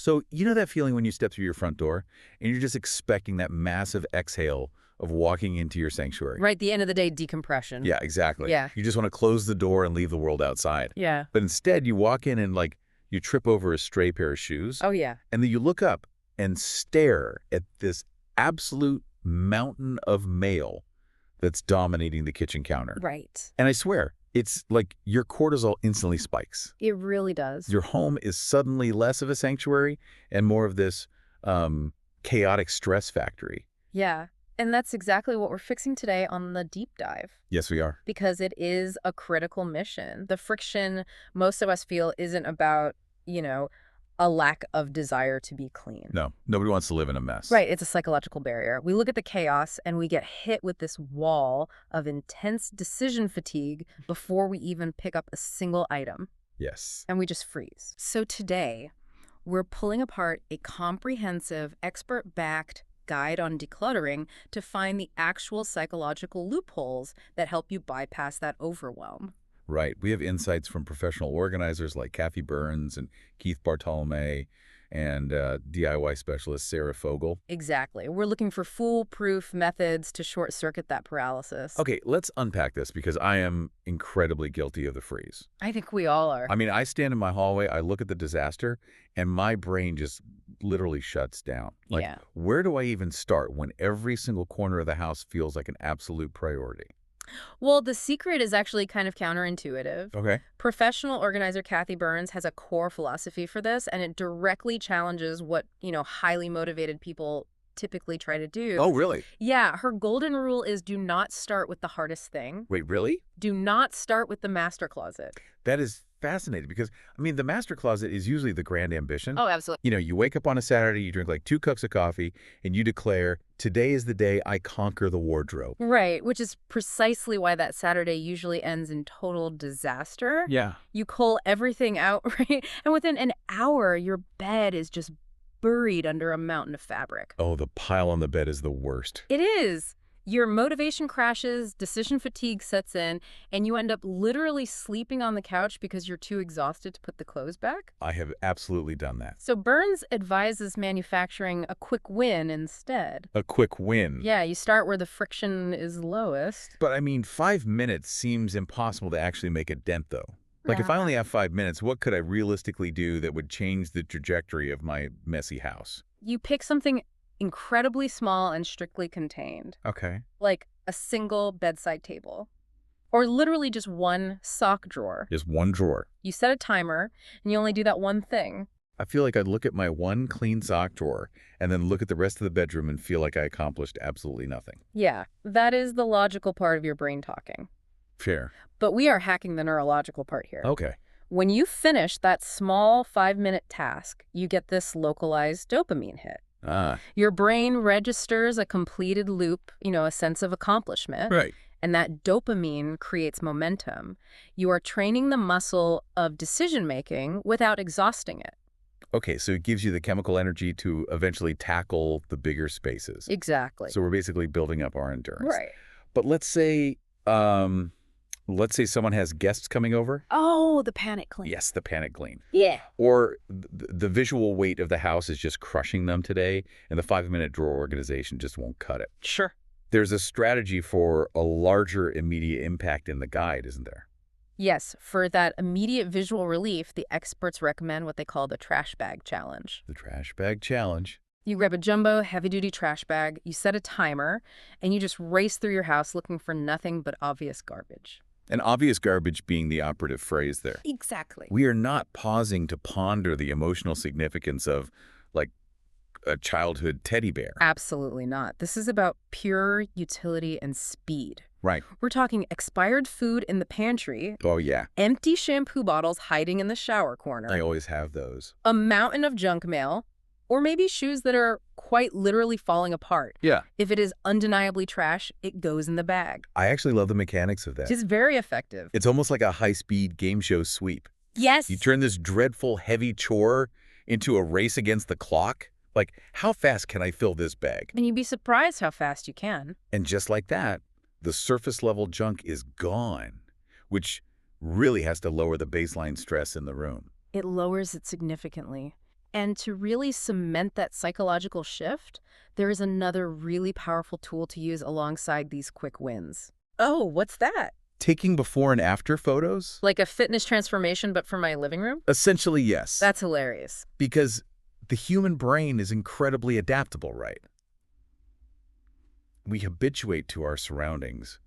So, you know that feeling when you step through your front door and you're just expecting that massive exhale of walking into your sanctuary? Right, the end of the day decompression. Yeah, exactly. Yeah. You just want to close the door and leave the world outside. Yeah. But instead, you walk in and, you trip over a stray pair of shoes, Oh, yeah. and then you look up and stare at this absolute mountain of mail that's dominating the kitchen counter. Right. And I swear, it's like your cortisol instantly spikes. It really does. Your home is suddenly less of a sanctuary and more of this chaotic stress factory. Yeah. And that's exactly what we're fixing today on the deep dive. Yes, we are. Because it is a critical mission. The friction most of us feel isn't about, a lack of desire to be clean. No, nobody wants to live in a mess. Right. It's a psychological barrier. We look at the chaos and we get hit with this wall of intense decision fatigue before we even pick up a single item. Yes. And we just freeze. So today, we're pulling apart a comprehensive, expert-backed guide on decluttering to find the actual psychological loopholes that help you bypass that overwhelm. Right. We have insights from professional organizers like Kathy Burns and Keith Bartolome and DIY specialist Sarah Fogel. Exactly. We're looking for foolproof methods to short-circuit that paralysis. Okay, let's unpack this because I am incredibly guilty of the freeze. I think we all are. I mean, I stand in my hallway, I look at the disaster, and my brain just literally shuts down. Yeah. Where do I even start when every single corner of the house feels like an absolute priority? Well, the secret is actually kind of counterintuitive. Okay. Professional organizer Kathy Burns has a core philosophy for this, and it directly challenges what, highly motivated people typically try to do. Oh, really? Yeah, her golden rule is do not start with the hardest thing. Wait, really? Do not start with the master closet. That is fascinating because, the master closet is usually the grand ambition. Oh, absolutely. You wake up on a Saturday, you drink 2 cups of coffee, and you declare, today is the day I conquer the wardrobe. Right, which is precisely why that Saturday usually ends in total disaster. Yeah. You cull everything out, right? And within an hour, your bed is just buried under a mountain of fabric. Oh, the pile on the bed is the worst. It is. Your motivation crashes, decision fatigue sets in, and you end up literally sleeping on the couch because you're too exhausted to put the clothes back. I have absolutely done that. So Burns advises manufacturing a quick win instead. A quick win. Yeah, you start where the friction is lowest. But 5 minutes seems impossible to actually make a dent, though. If I only have 5 minutes, what could I realistically do that would change the trajectory of my messy house? You pick something incredibly small and strictly contained. Okay. Like a single bedside table. Or literally just one sock drawer. Just one drawer. You set a timer, and you only do that one thing. I feel like I'd look at my one clean sock drawer and then look at the rest of the bedroom and feel like I accomplished absolutely nothing. Yeah, that is the logical part of your brain talking. Fair. But we are hacking the neurological part here. Okay. When you finish that small 5-minute task, you get this localized dopamine hit. Your brain registers a completed loop, a sense of accomplishment. Right. And that dopamine creates momentum. You are training the muscle of decision-making without exhausting it. Okay, so it gives you the chemical energy to eventually tackle the bigger spaces. Exactly. So we're basically building up our endurance. Right. But let's say someone has guests coming over. Oh, the panic clean. Yes, the panic clean. Yeah. Or the visual weight of the house is just crushing them today, and the 5-minute drawer organization just won't cut it. Sure. There's a strategy for a larger immediate impact in the guide, isn't there? Yes, for that immediate visual relief, the experts recommend what they call the trash bag challenge. The trash bag challenge. You grab a jumbo, heavy-duty trash bag, you set a timer, and you just race through your house looking for nothing but obvious garbage. And obvious garbage being the operative phrase there. Exactly. We are not pausing to ponder the emotional significance of, a childhood teddy bear. Absolutely not. This is about pure utility and speed. Right. We're talking expired food in the pantry. Oh, yeah. Empty shampoo bottles hiding in the shower corner. I always have those. A mountain of junk mail. Or maybe shoes that are quite literally falling apart. Yeah. If it is undeniably trash, it goes in the bag. I actually love the mechanics of that. It's very effective. It's almost like a high-speed game show sweep. Yes. You turn this dreadful, heavy chore into a race against the clock. How fast can I fill this bag? And you'd be surprised how fast you can. And just like that, the surface-level junk is gone, which really has to lower the baseline stress in the room. It lowers it significantly. And to really cement that psychological shift, there is another really powerful tool to use alongside these quick wins. Oh, what's that? Taking before and after photos? Like a fitness transformation, but for my living room? Essentially, yes. That's hilarious. Because the human brain is incredibly adaptable, right? We habituate to our surroundings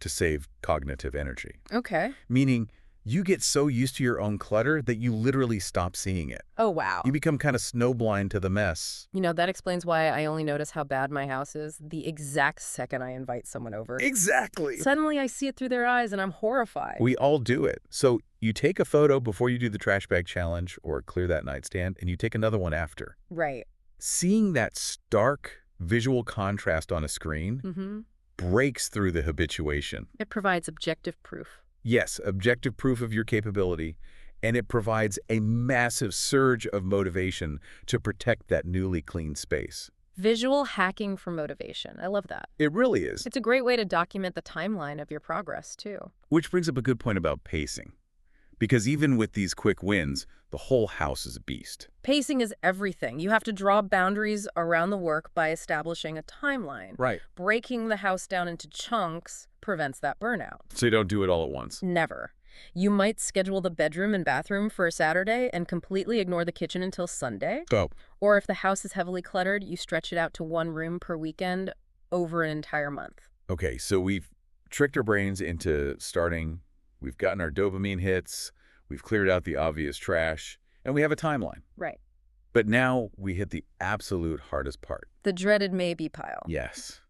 to save cognitive energy. Okay. Meaning, you get so used to your own clutter that you literally stop seeing it. Oh, wow. You become kind of snowblind to the mess. You know, that explains why I only notice how bad my house is the exact second I invite someone over. Exactly. Suddenly I see it through their eyes and I'm horrified. We all do it. So you take a photo before you do the trash bag challenge or clear that nightstand, and you take another one after. Right. Seeing that stark visual contrast on a screen breaks through the habituation. It provides objective proof. Yes, objective proof of your capability, and it provides a massive surge of motivation to protect that newly cleaned space. Visual hacking for motivation. I love that. It really is. It's a great way to document the timeline of your progress, too. Which brings up a good point about pacing. Because even with these quick wins, the whole house is a beast. Pacing is everything. You have to draw boundaries around the work by establishing a timeline. Right. Breaking the house down into chunks prevents that burnout. So you don't do it all at once. Never. You might schedule the bedroom and bathroom for a Saturday and completely ignore the kitchen until Sunday. Oh. Or if the house is heavily cluttered, you stretch it out to one room per weekend over an entire month. Okay, so we've tricked our brains into starting. We've gotten our dopamine hits. We've cleared out the obvious trash. And we have a timeline. Right. But now we hit the absolute hardest part. The dreaded maybe pile. Yes,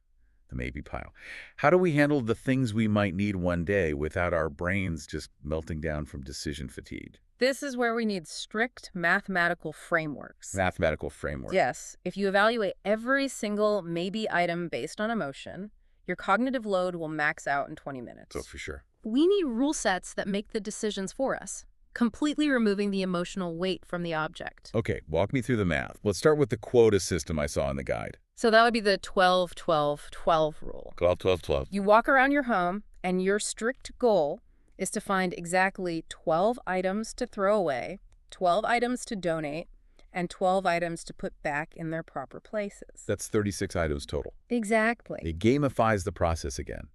the maybe pile. How do we handle the things we might need one day without our brains just melting down from decision fatigue? This is where we need strict mathematical frameworks. Mathematical framework. Yes. If you evaluate every single maybe item based on emotion, your cognitive load will max out in 20 minutes. So for sure. We need rule sets that make the decisions for us, completely removing the emotional weight from the object. Okay, walk me through the math. Let's start with the quota system I saw in the guide. So that would be the 12-12-12 rule. 12, 12, 12. You walk around your home, and your strict goal is to find exactly 12 items to throw away, 12 items to donate, and 12 items to put back in their proper places. That's 36 items total. Exactly. It gamifies the process again.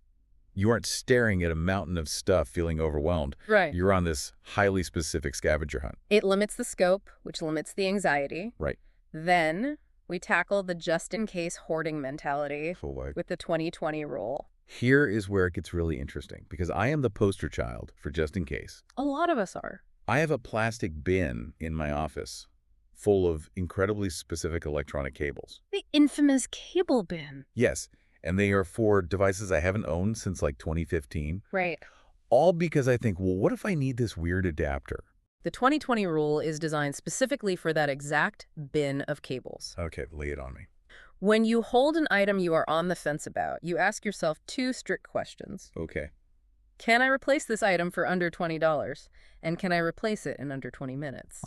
You aren't staring at a mountain of stuff feeling overwhelmed. Right. You're on this highly specific scavenger hunt. It limits the scope, which limits the anxiety. Right. Then we tackle the just-in-case hoarding mentality So like, with the 20-20 rule. here is where it gets really interesting, because I am the poster child for just in case. A lot of us are. I have a plastic bin in my office full of incredibly specific electronic cables. The infamous cable bin. Yes, and they are for devices I haven't owned since like 2015. Right. All because I think, well, what if I need this weird adapter? The 20-20 rule is designed specifically for that exact bin of cables. Okay, lay it on me. When you hold an item you are on the fence about, you ask yourself two strict questions. Okay. Can I replace this item for under $20? And can I replace it in under 20 minutes?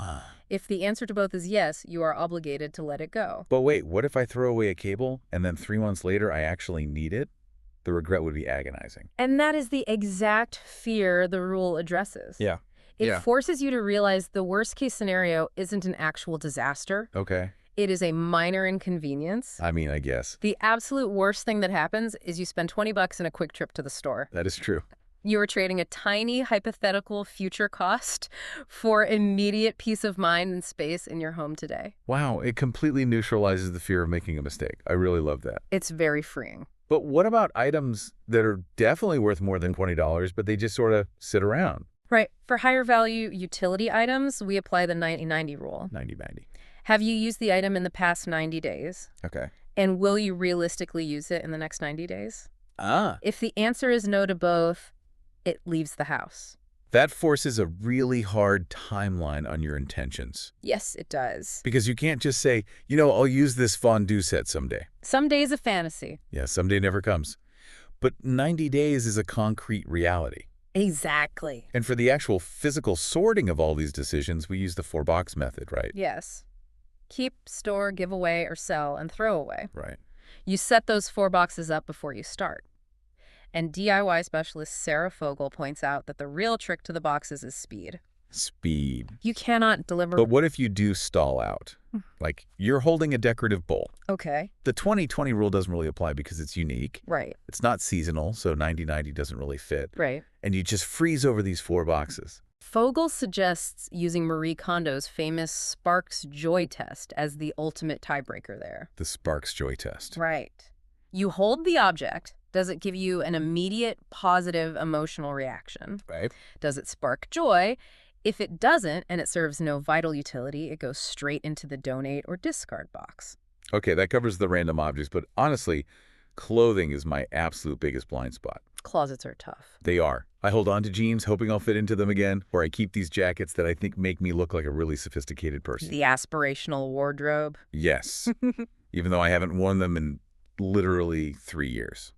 If the answer to both is yes, you are obligated to let it go. But wait, what if I throw away a cable and then 3 months later I actually need it? The regret would be agonizing. And that is the exact fear the rule addresses. Yeah. It forces you to realize the worst-case scenario isn't an actual disaster. Okay. It is a minor inconvenience. I mean, I guess. The absolute worst thing that happens is you spend $20 in a quick trip to the store. That is true. You are trading a tiny hypothetical future cost for immediate peace of mind and space in your home today. Wow, it completely neutralizes the fear of making a mistake. I really love that. It's very freeing. But what about items that are definitely worth more than $20, but they just sort of sit around? Right. For higher value utility items, we apply the 90-90 rule. 90-90. Have you used the item in the past 90 days? Okay. And will you realistically use it in the next 90 days? Ah. If the answer is no to both, it leaves the house. That forces a really hard timeline on your intentions. Yes, it does. Because you can't just say, you know, I'll use this fondue set someday. Someday is a fantasy. Yeah, someday never comes. But 90 days is a concrete reality. Exactly. And for the actual physical sorting of all these decisions, we use the 4-box method, right? Yes. Keep, store, give away, or sell, and throw away. Right. You set those 4 boxes up before you start. And DIY specialist Sarah Fogel points out that the real trick to the boxes is speed. Speed. You cannot deliver. But what if you do stall out? Like, you're holding a decorative bowl. Okay. The 20/20 rule doesn't really apply because it's unique. Right. It's not seasonal, so 90/90 doesn't really fit. Right. And you just freeze over these 4 boxes. Fogel suggests using Marie Kondo's famous Sparks Joy test as the ultimate tiebreaker there. The Sparks Joy test. Right. You hold the object. Does it give you an immediate positive emotional reaction? Right. Does it spark joy? If it doesn't, and it serves no vital utility, it goes straight into the donate or discard box. Okay, that covers the random objects, but honestly, clothing is my absolute biggest blind spot. Closets are tough. They are. I hold on to jeans, hoping I'll fit into them again, or I keep these jackets that I think make me look like a really sophisticated person. The aspirational wardrobe. Yes, even though I haven't worn them in literally 3 years.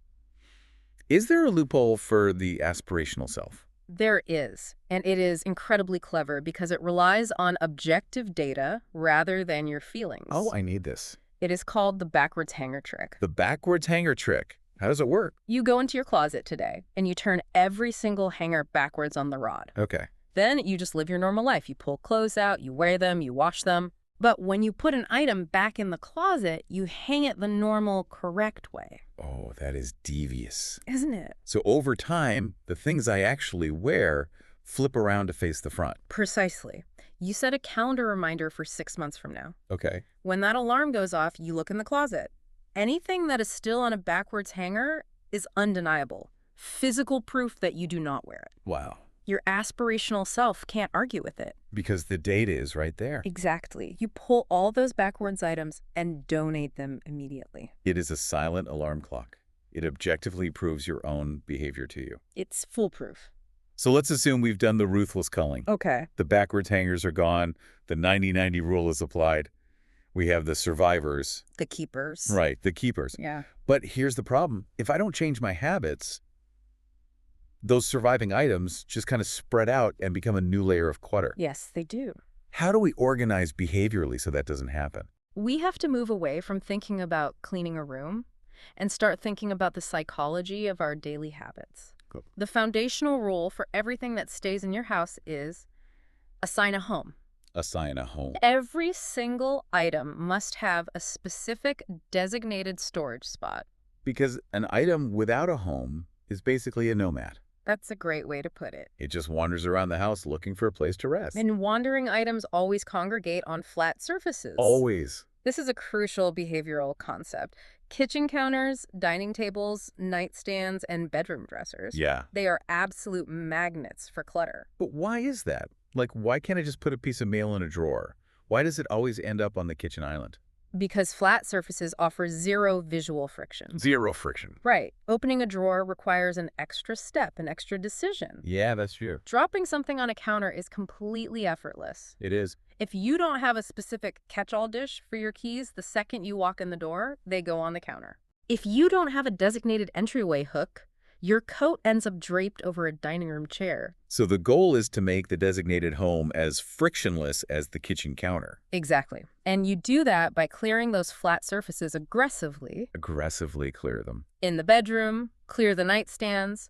Is there a loophole for the aspirational self? There is, and it is incredibly clever because it relies on objective data rather than your feelings. Oh, I need this. It is called the backwards hanger trick. The backwards hanger trick. How does it work? You go into your closet today, and you turn every single hanger backwards on the rod. Okay. Then you just live your normal life. You pull clothes out, you wear them, you wash them. But when you put an item back in the closet, you hang it the normal, correct way. Oh, that is devious. Isn't it? So over time, the things I actually wear flip around to face the front. Precisely. You set a calendar reminder for 6 months from now. Okay. When that alarm goes off, you look in the closet. Anything that is still on a backwards hanger is undeniable. Physical proof that you do not wear it. Wow. Your aspirational self can't argue with it. Because the data is right there. Exactly. You pull all those backwards items and donate them immediately. It is a silent alarm clock. It objectively proves your own behavior to you. It's foolproof. So let's assume we've done the ruthless culling. Okay. The backwards hangers are gone. The 90/90 rule is applied. We have the survivors. The keepers. Right, the keepers. Yeah. But here's the problem. If I don't change my habits, those surviving items just kind of spread out and become a new layer of clutter. Yes, they do. How do we organize behaviorally so that doesn't happen? We have to move away from thinking about cleaning a room and start thinking about the psychology of our daily habits. Cool. The foundational rule for everything that stays in your house is assign a home. Assign a home. Every single item must have a specific designated storage spot. Because an item without a home is basically a nomad. That's a great way to put it. It just wanders around the house looking for a place to rest. And wandering items always congregate on flat surfaces. Always. This is a crucial behavioral concept. Kitchen counters, dining tables, nightstands, and bedroom dressers. Yeah. They are absolute magnets for clutter. But why is that? Like, why can't I just put a piece of mail in a drawer? Why does it always end up on the kitchen island? Because flat surfaces offer zero visual friction. Zero friction. Right. Opening a drawer requires an extra step, an extra decision. Yeah, that's true. Dropping something on a counter is completely effortless. It is. If you don't have a specific catch-all dish for your keys, the second you walk in the door, they go on the counter. If you don't have a designated entryway hook, your coat ends up draped over a dining room chair. So the goal is to make the designated home as frictionless as the kitchen counter. Exactly. And you do that by clearing those flat surfaces aggressively. Aggressively clear them. In the bedroom, clear the nightstands,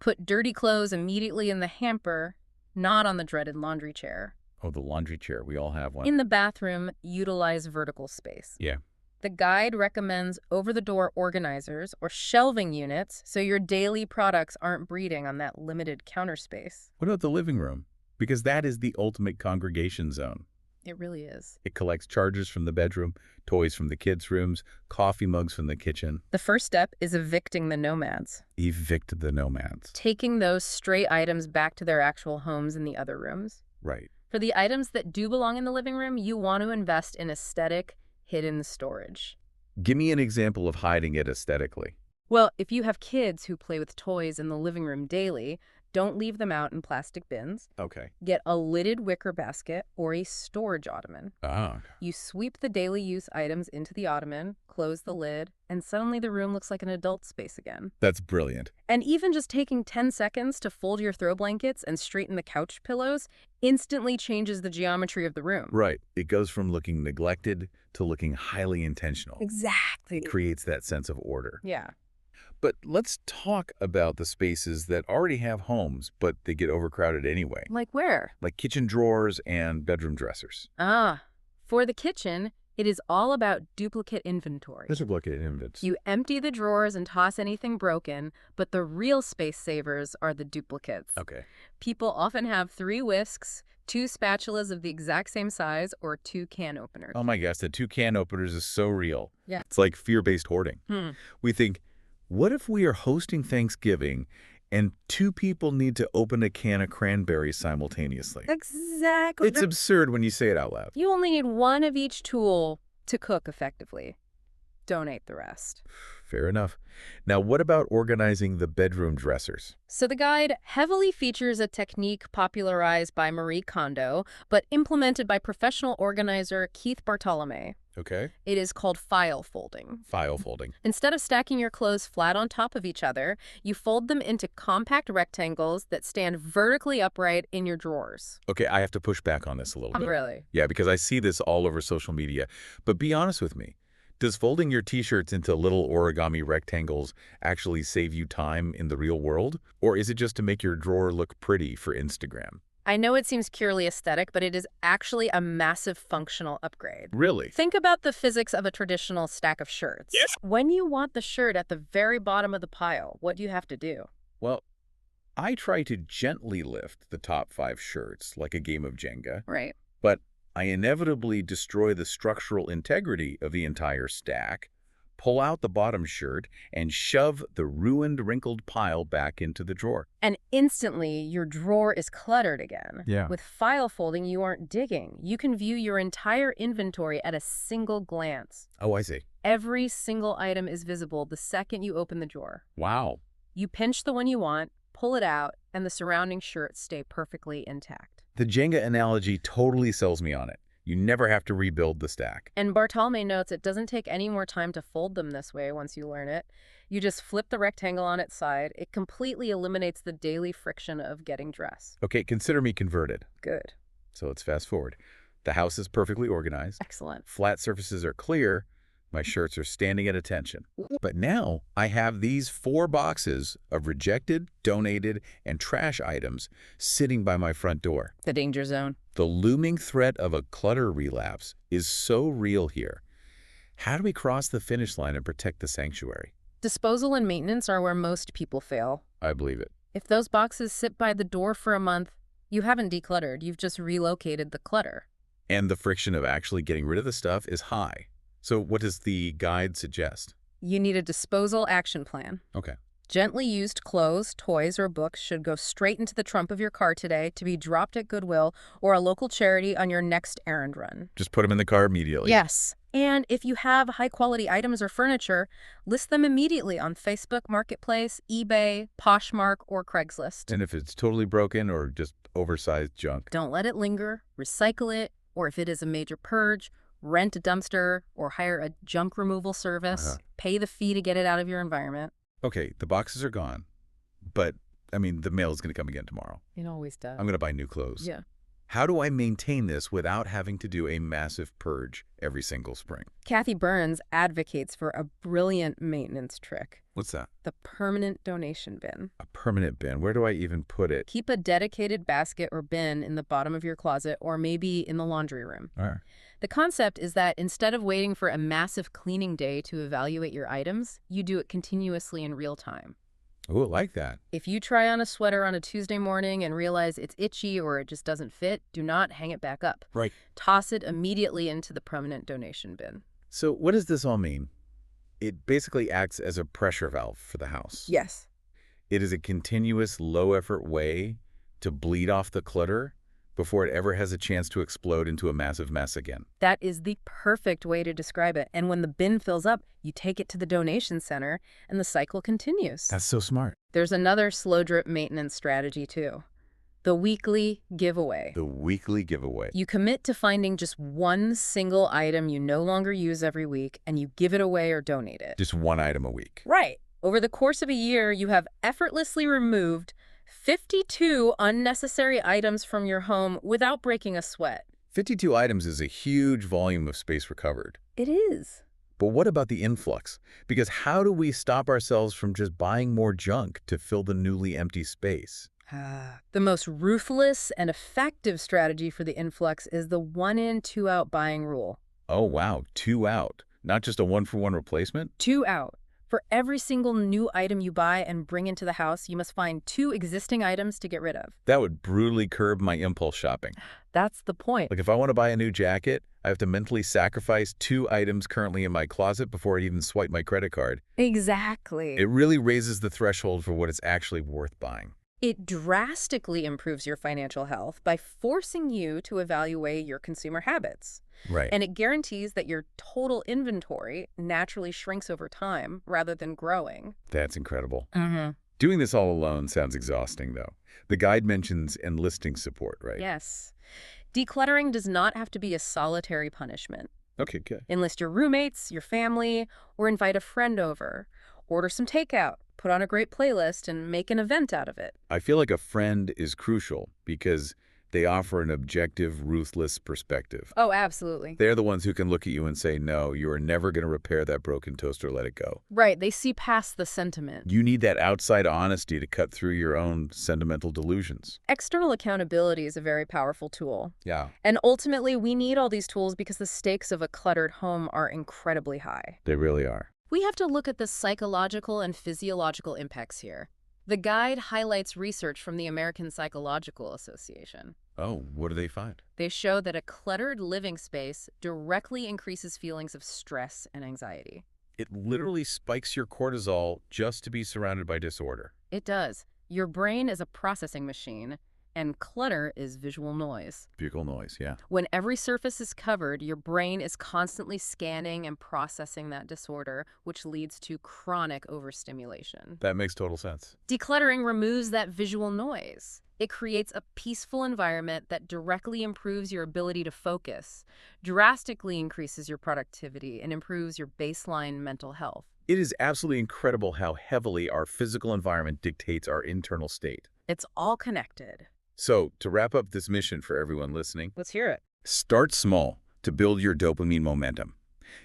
put dirty clothes immediately in the hamper, not on the dreaded laundry chair. Oh, the laundry chair. We all have one. In the bathroom, utilize vertical space. Yeah. The guide recommends over-the-door organizers or shelving units so your daily products aren't breeding on that limited counter space. What about the living room? Because that is the ultimate congregation zone. It really is. It collects chargers from the bedroom, toys from the kids' rooms, coffee mugs from the kitchen. The first step is evicting the nomads. Evict the nomads. Taking those stray items back to their actual homes in the other rooms. Right. For the items that do belong in the living room, you want to invest in aesthetic, hidden storage. Give me an example of hiding it aesthetically. Well, if you have kids who play with toys in the living room daily, don't leave them out in plastic bins. Okay. Get a lidded wicker basket or a storage ottoman. Ah. You sweep the daily use items into the ottoman, close the lid, and suddenly the room looks like an adult space again. That's brilliant. And even just taking 10 seconds to fold your throw blankets and straighten the couch pillows instantly changes the geometry of the room. Right. It goes from looking neglected to looking highly intentional. Exactly. It creates that sense of order. Yeah. But let's talk about the spaces that already have homes, but they get overcrowded anyway, Like where? like kitchen drawers and bedroom dressers. For the kitchen, it is all about duplicate inventory. Duplicate invents. You empty the drawers and toss anything broken, but the real space savers are the duplicates. Okay. People often have 3 whisks, 2 spatulas of the exact same size, or 2 can openers. Oh my gosh, the 2 can openers is so real. Yeah. It's like fear-based hoarding. We think, what if we are hosting Thanksgiving and 2 people need to open a can of cranberries simultaneously? Exactly. It's absurd when you say it out loud. You only need 1 of each tool to cook effectively. Donate the rest. Fair enough. Now, what about organizing the bedroom dressers? So the guide heavily features a technique popularized by Marie Kondo, but implemented by professional organizer Keith Bartolome. Okay. It is called file folding. File folding. Instead of stacking your clothes flat on top of each other, you fold them into compact rectangles that stand vertically upright in your drawers. Okay, I have to push back on this a little bit. Really? Yeah, because I see this all over social media. But be honest with me. Does folding your t-shirts into little origami rectangles actually save you time in the real world? Or is it just to make your drawer look pretty for Instagram? I know it seems purely aesthetic, but it is actually a massive functional upgrade. Really? Think about the physics of a traditional stack of shirts. Yes. When you want the shirt at the very bottom of the pile, what do you have to do? Well, I try to gently lift the top 5 shirts like a game of Jenga, Right. but I inevitably destroy the structural integrity of the entire stack, pull out the bottom shirt, and shove the ruined, wrinkled pile back into the drawer. And instantly, your drawer is cluttered again. Yeah. With file folding, you aren't digging. You can view your entire inventory at a single glance. Oh, I see. Every single item is visible the second you open the drawer. Wow. You pinch the one you want, pull it out, and the surrounding shirts stay perfectly intact. The Jenga analogy totally sells me on it. You never have to rebuild the stack. And Bartolome notes it doesn't take any more time to fold them this way once you learn it. You just flip the rectangle on its side. It completely eliminates the daily friction of getting dressed. Okay, consider me converted. Good. So let's fast forward. The house is perfectly organized. Excellent. Flat surfaces are clear. My shirts are standing at attention. But now I have these 4 boxes of rejected, donated, and trash items sitting by my front door. The danger zone. The looming threat of a clutter relapse is so real here. How do we cross the finish line and protect the sanctuary? Disposal and maintenance are where most people fail. I believe it. If those boxes sit by the door for a month, you haven't decluttered. You've just relocated the clutter. And the friction of actually getting rid of the stuff is high. So what does the guide suggest? You need a disposal action plan. Okay. Gently used clothes, toys, or books should go straight into the trunk of your car today to be dropped at Goodwill or a local charity on your next errand run. Just put them in the car immediately. Yes. And if you have high-quality items or furniture, list them immediately on Facebook Marketplace, eBay, Poshmark, or Craigslist. And if it's totally broken or just oversized junk? Don't let it linger. Recycle it, or if it is a major purge, rent a dumpster or hire a junk removal service. Pay the fee to get it out of your environment. Okay, the boxes are gone, but, I mean, the mail is going to come again tomorrow. It always does. I'm going to buy new clothes. Yeah. How do I maintain this without having to do a massive purge every single spring? Kathy Burns advocates for a brilliant maintenance trick. What's that? The permanent donation bin. A permanent bin. Where do I even put it? Keep a dedicated basket or bin in the bottom of your closet or maybe in the laundry room. All right. The concept is that instead of waiting for a massive cleaning day to evaluate your items, you do it continuously in real time. Oh, I like that. If you try on a sweater on a Tuesday morning and realize it's itchy or it just doesn't fit, do not hang it back up. Right. Toss it immediately into the permanent donation bin. So what does this all mean? It basically acts as a pressure valve for the house. Yes. It is a continuous, low-effort way to bleed off the clutter before it ever has a chance to explode into a massive mess again. That is the perfect way to describe it. And when the bin fills up, you take it to the donation center and the cycle continues. That's so smart. There's another slow drip maintenance strategy too. The weekly giveaway. The weekly giveaway. You commit to finding just one single item you no longer use every week and you give it away or donate it. Just one item a week. Right. Over the course of a year, you have effortlessly removed 52 unnecessary items from your home without breaking a sweat. 52 items is a huge volume of space recovered. It is. But what about the influx? Because how do we stop ourselves from just buying more junk to fill the newly empty space? The most ruthless and effective strategy for the influx is the one in, two out buying rule. Oh, wow, two out. Not just a one-for-one replacement? Two out. For every single new item you buy and bring into the house, you must find two existing items to get rid of. That would brutally curb my impulse shopping. That's the point. Like if I want to buy a new jacket, I have to mentally sacrifice two items currently in my closet before I even swipe my credit card. Exactly. It really raises the threshold for what it's actually worth buying. It drastically improves your financial health by forcing you to evaluate your consumer habits. Right. And it guarantees that your total inventory naturally shrinks over time rather than growing. That's incredible. Mm-hmm. Doing this all alone sounds exhausting, though. The guide mentions enlisting support, right? Yes. Decluttering does not have to be a solitary punishment. Okay, good. Enlist your roommates, your family, or invite a friend over. Order some takeout, put on a great playlist, and make an event out of it. I feel like a friend is crucial because they offer an objective, ruthless perspective. Oh, absolutely. They're the ones who can look at you and say, no, you are never going to repair that broken toaster, let it go. Right, they see past the sentiment. You need that outside honesty to cut through your own sentimental delusions. External accountability is a very powerful tool. Yeah, And ultimately, we need all these tools because the stakes of a cluttered home are incredibly high. they really are. We have to look at the psychological and physiological impacts here. The guide highlights research from the American Psychological Association. Oh, what do they find? They show that a cluttered living space directly increases feelings of stress and anxiety. It literally spikes your cortisol just to be surrounded by disorder. It does. Your brain is a processing machine, and clutter is visual noise. Bugle noise, yeah. When every surface is covered, your brain is constantly scanning and processing that disorder, which leads to chronic overstimulation. That makes total sense. Decluttering removes that visual noise. It creates a peaceful environment that directly improves your ability to focus, drastically increases your productivity, and improves your baseline mental health. It is absolutely incredible how heavily our physical environment dictates our internal state. It's all connected. So, to wrap up this mission for everyone listening, Let's hear it. start small to build your dopamine momentum.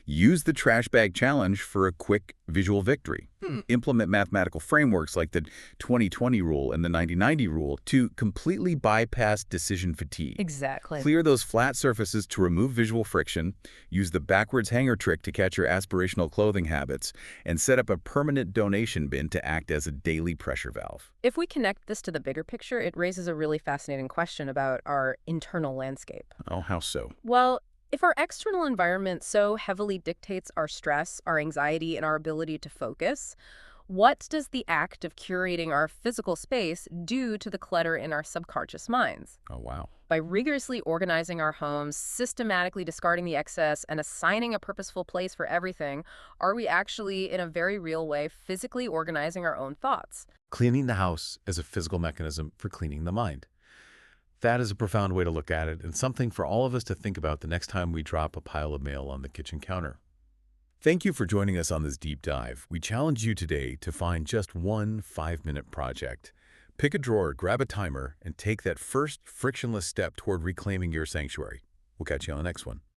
Use the trash bag challenge for a quick visual victory. Implement mathematical frameworks like the 20-20 rule and the 90-90 rule to completely bypass decision fatigue. Exactly. Clear those flat surfaces to remove visual friction, use the backwards hanger trick to catch your aspirational clothing habits, and set up a permanent donation bin to act as a daily pressure valve. If we connect this to the bigger picture, it raises a really fascinating question about our internal landscape. Oh, how so? Well, if our external environment so heavily dictates our stress, our anxiety, and our ability to focus, what does the act of curating our physical space do to the clutter in our subconscious minds? Oh, wow. By rigorously organizing our homes, systematically discarding the excess, and assigning a purposeful place for everything, are we actually, in a very real way, physically organizing our own thoughts? Cleaning the house as a physical mechanism for cleaning the mind. That is a profound way to look at it and something for all of us to think about the next time we drop a pile of mail on the kitchen counter. Thank you for joining us on this deep dive. We challenge you today to find just one 5-minute project. Pick a drawer, grab a timer, and take that first frictionless step toward reclaiming your sanctuary. We'll catch you on the next one.